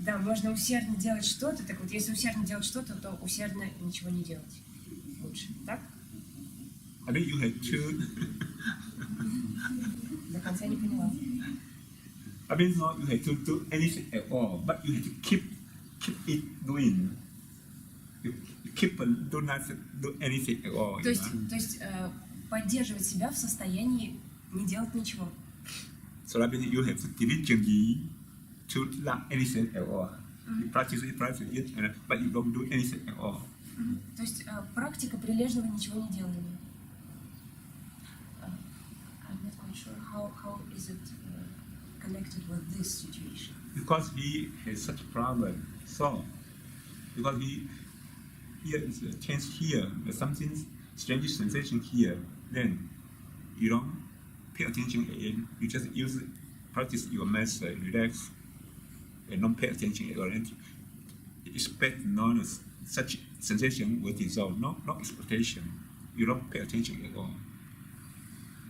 да, можно усердно делать что-то, так вот, если усердно делать что-то, то усердно ничего не делать. Лучше, так? I think you have to. До конца не поняла. I mean, not you have to do anything at all, but you have to keep it doing. You keep do not do anything at all. То есть поддерживать себя в состоянии не делать ничего. So that means you have to diligently to not anything at all. You practice it, but you don't do anything at all. То есть практика прилежного ничего не делания. I'm not quite sure how is it connected with this situation. Because he has such a problem. So, because here is a change here, there's something strange sensation here, then you don't pay attention again. You just practice your master, relax, and don't pay attention at all. And expect such sensation will dissolve. No expectation. You don't pay attention at all.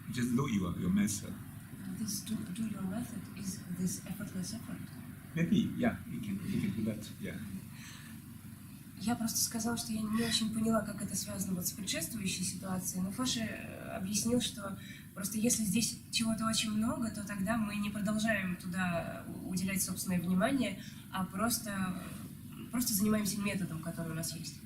You just do your master. This do your method is this effortless effort. Maybe, yeah, you can do that, yeah. Я просто сказала, что я не очень поняла, как это связано вот с предшествующей ситуацией, но Фаши объяснил, что просто если здесь чего-то очень много, то тогда мы не продолжаем туда уделять собственное внимание, а просто занимаемся методом, который у нас есть.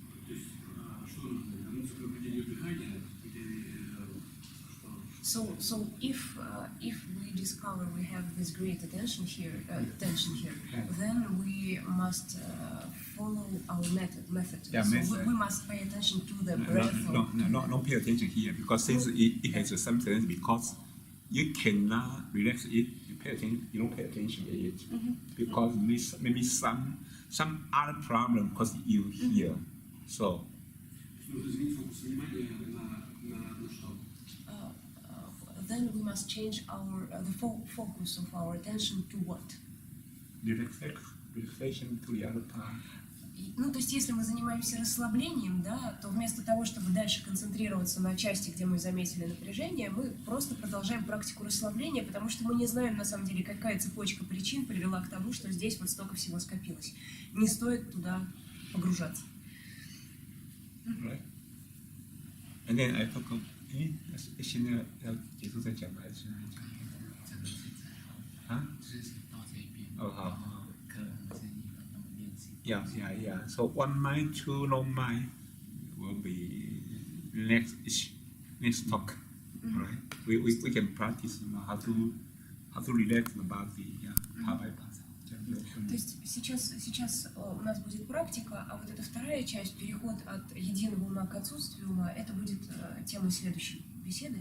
So if we discover we have this great attention here, then we must follow our method. Yeah, so we must pay attention to the breath. No, pay attention here because since it has some sense because you cannot relax it. You don't pay attention to it because maybe some other problem because you here. So. Then we must change the focus of our attention to what? Relaxation to the other part. Ну, то есть, если мы занимаемся расслаблением, да, то вместо того, чтобы дальше концентрироваться на части, где мы заметили напряжение, мы просто продолжаем практику расслабления, потому что мы не знаем, на самом деле, какая цепочка причин привела к тому, что здесь вот столько всего скопилось. Не стоит туда погружаться. Right. And then I forgot. 现在要结束再讲还是？啊？就是到这一边。哦好。可能我们先练习。Yeah. So one mind, two no mind will be next talk, right? We can practice how to relax the body, part by part. То есть сейчас у нас будет практика, а вот эта вторая часть, переход от единого ума к отсутствию ума, это будет тема следующей беседы.